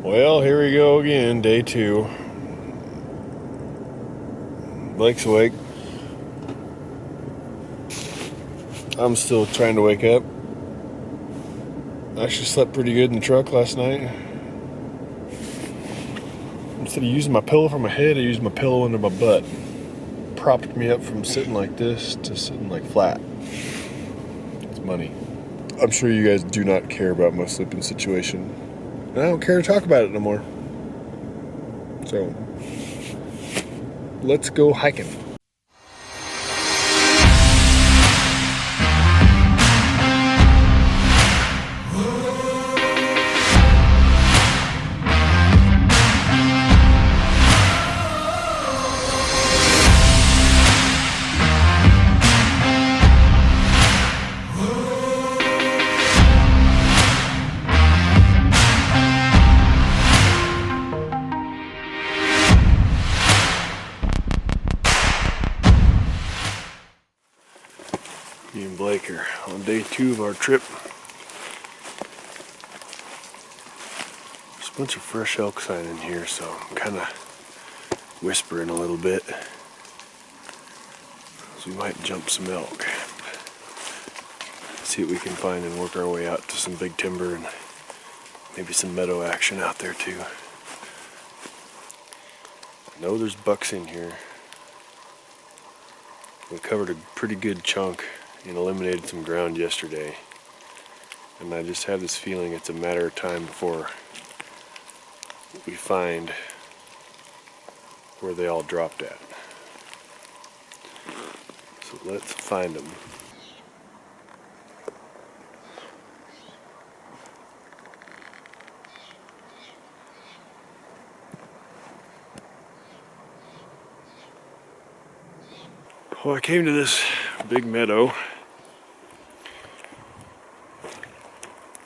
Well, here we go again, day 2. Blake's awake. I'm still trying to wake up. I actually slept pretty good in the truck last night. Instead of using my pillow for my head, I used my pillow under my butt. Propped me up from sitting like this to sitting like flat. It's money. I'm sure you guys do not care about my sleeping situation. And I don't care to talk about it no more. So, let's go hiking. Me and Blake are on day 2 of our trip. There's a bunch of fresh elk sign in here, so I'm kind of whispering a little bit. So we might jump some elk. See what we can find and work our way out to some big timber and maybe some meadow action out there too. I know there's bucks in here. We covered a pretty good chunk and eliminated some ground yesterday, and I just have this feeling it's a matter of time before we find where they all dropped at. So let's find them. Well, I came to this big meadow.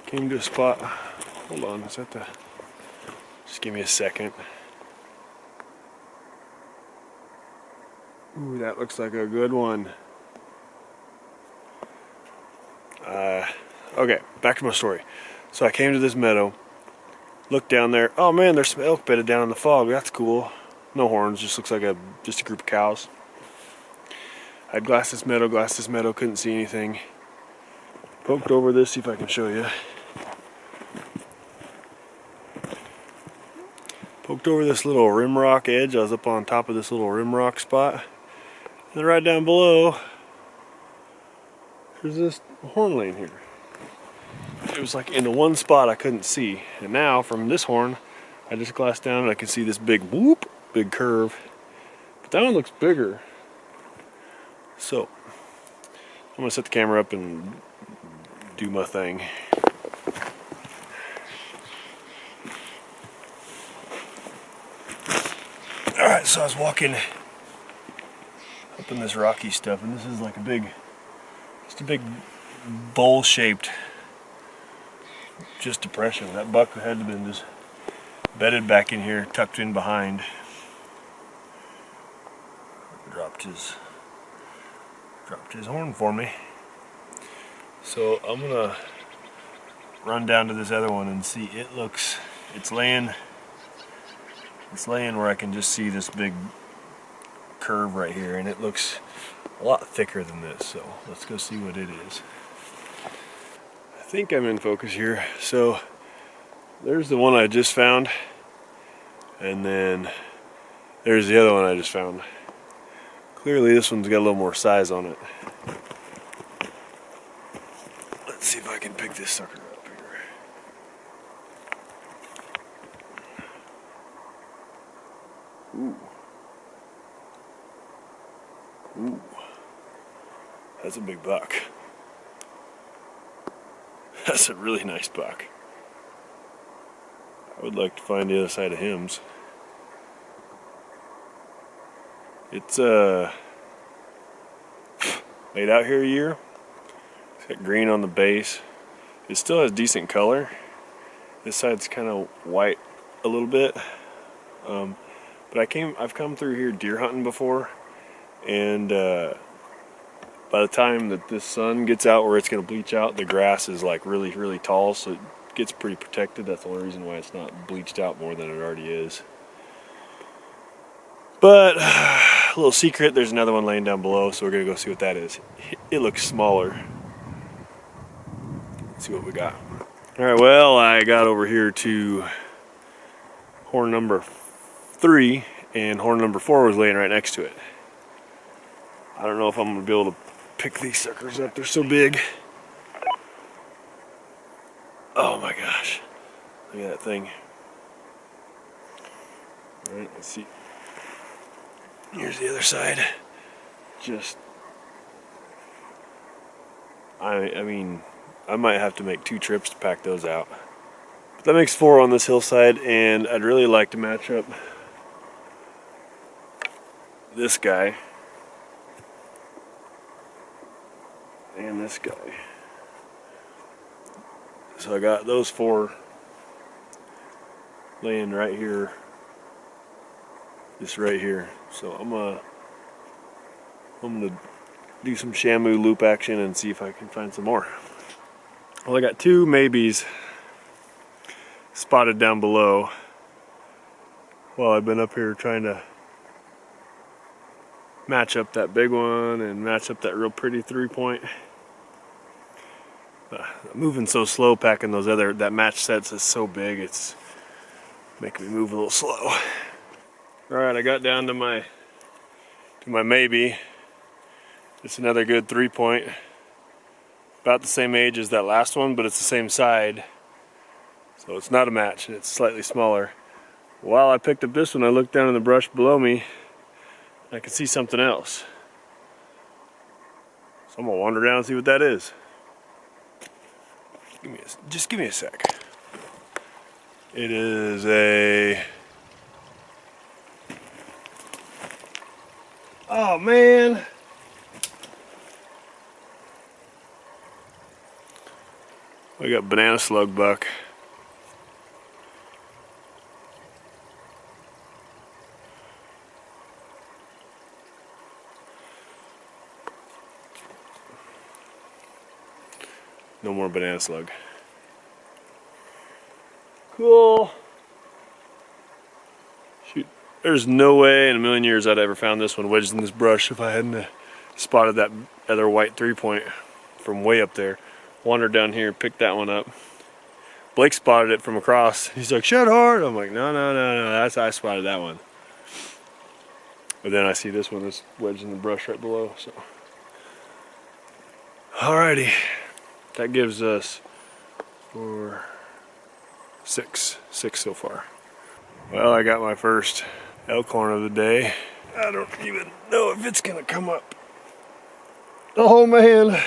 Came to a spot. Hold on, is that the... Just give me a second. Ooh, that looks like a good one. Okay, back to my story. So I came to this meadow, looked down there. Oh man, there's some elk bedded down in the fog. That's cool. No horns, just looks like just a group of cows. I'd glassed this meadow, couldn't see anything. Poked over this, see if I can show you. Poked over this little rim rock edge. I was up on top of this little rim rock spot. And then right down below, there's this horn laying here. It was like in the one spot I couldn't see. And now from this horn, I just glassed down and I can see this big whoop, big curve. But that one looks bigger. So, I'm gonna set the camera up and do my thing. Alright, so I was walking up in this rocky stuff, and this is like just a big bowl-shaped depression. That buck had to have been just bedded back in here, tucked in behind. Dropped his horn for me. So I'm gonna run down to this other one and see. It's laying where I can just see this big curve right here, and it looks a lot thicker than this. So let's go see what it is. I think I'm in focus here. So there's the one I just found, and then there's the other one I just found. Clearly this one's got a little more size on it. Let's see if I can pick this sucker up here. Ooh. Ooh. That's a big buck. That's a really nice buck. I would like to find the other side of him's. It's laid out here a year. It's got green on the base. It still has decent color. This side's kind of white a little bit. But I've come through here deer hunting before, and by the time that the sun gets out where it's going to bleach out, the grass is like really, really tall, so it gets pretty protected. That's the only reason why it's not bleached out more than it already is. But a little secret, there's another one laying down below, so we're gonna go see what that is. It looks smaller. Let's see what we got. All right, well, I got over here to horn number 3, and horn number 4 was laying right next to it. I don't know if I'm gonna be able to pick these suckers up. They're so big. Oh my gosh. Look at that thing. All right, let's see. Here's the other side. I mean, I might have to make 2 trips to pack those out. But that makes 4 on this hillside, and I'd really like to match up this guy and this guy. So I got those 4 laying right here, just right here. So I'm gonna do some Shamu loop action and see if I can find some more. Well, I got 2 maybes spotted down below while I've been up here trying to match up that big one and match up that real pretty 3-point. Moving so slow, packing those that match sets is so big, it's making me move a little slow. All right, I got down to my maybe. It's another good 3-point. About the same age as that last one, but it's the same side. So it's not a match, and it's slightly smaller. While I picked up this one, I looked down in the brush below me, and I could see something else. So I'm gonna wander down and see what that is. Just give me a sec. It is a... Oh man! We got banana slug buck. No more banana slug. Cool. Shoot, there's no way in a million years I'd ever found this one wedged in this brush if I hadn't spotted that other white 3-point from way up there. Wandered down here, picked that one up. Blake spotted it from across. He's like, "Shut hard." I'm like, no, I spotted that one. But then I see this one that's wedged in the brush right below. So, alrighty, that gives us 4, 6 so far. Well, I got my first elk horn of the day. I don't even know if it's gonna come up. Oh man.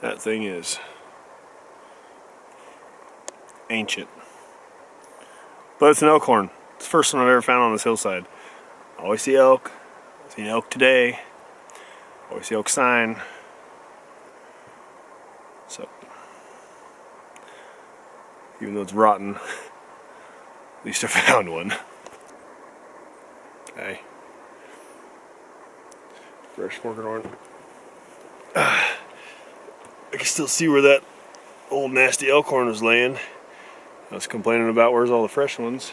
That thing is ancient. But it's an elk horn. It's the first one I've ever found on this hillside. I always see elk. I've seen elk today. Always see elk sign. So, even though it's rotten, at least I found one. Okay. Fresh forked horn. I can still see where that old nasty elk horn was laying. I was complaining about where's all the fresh ones.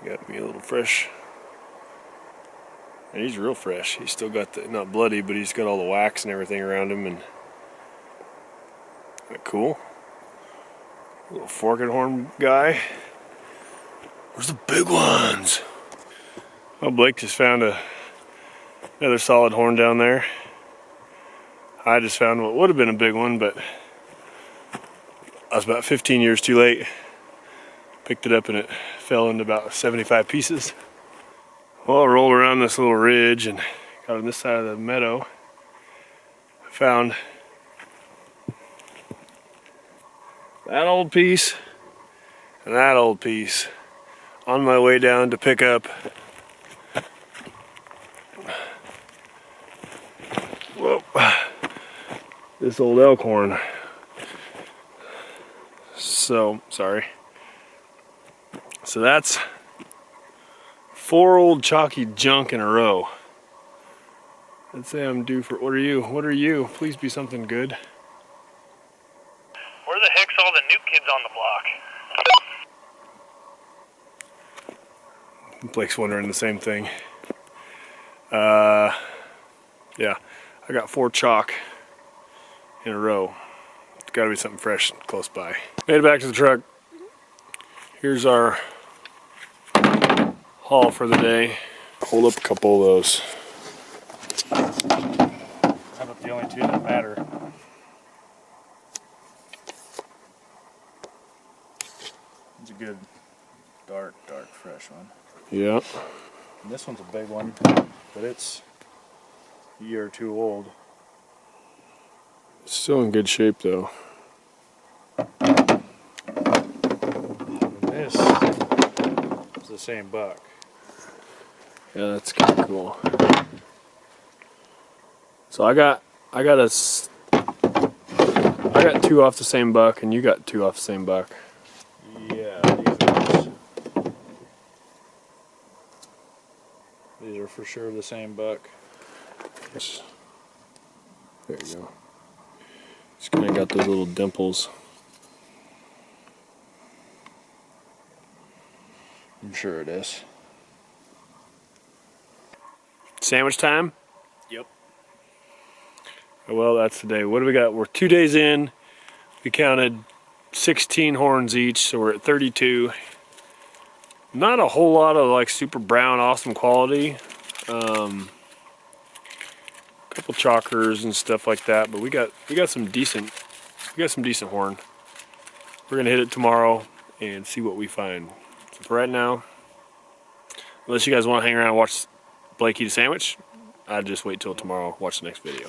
Got me a little fresh. And he's real fresh. He's still got the, not bloody, but he's got all the wax and everything around him. And isn't that cool? Little forked horn guy. Where's the big ones? Well, Blake just found another solid horn down there. I just found what would have been a big one, but I was about 15 years too late. Picked it up and it fell into about 75 pieces. Well, I rolled around this little ridge and got on this side of the meadow. I found that old piece and that old piece on my way down to pick up this old elk horn. So, sorry. So that's 4 old chalky junk in a row. I'd say I'm due for, what are you? What are you? Please be something good. Where the heck's all the new kids on the block? Blake's wondering the same thing. Yeah, I got 4 chalk in a row. It's gotta be something fresh close by. Made it back to the truck. Here's our haul for the day. Hold up a couple of those. How about the only 2 that matter? It's a good, dark, fresh one. Yeah. And this one's a big one, but it's a year or 2 old. Still in good shape though. And this is the same buck. Yeah, that's kind of cool. So I got 2 off the same buck, and you got 2 off the same buck. Yeah, these are for sure the same buck. There you go. Just kind of got those little dimples. I'm sure it is. Sandwich time? Yep. Well, that's the day. What do we got? We're 2 days in. We counted 16 horns each, so we're at 32. Not a whole lot of like super brown, awesome quality. Couple chalkers and stuff like that, but we got some decent horn. We're gonna hit it tomorrow and see what we find. So for right now, unless you guys want to hang around and watch Blake eat a sandwich, I'd just wait till tomorrow, watch the next video.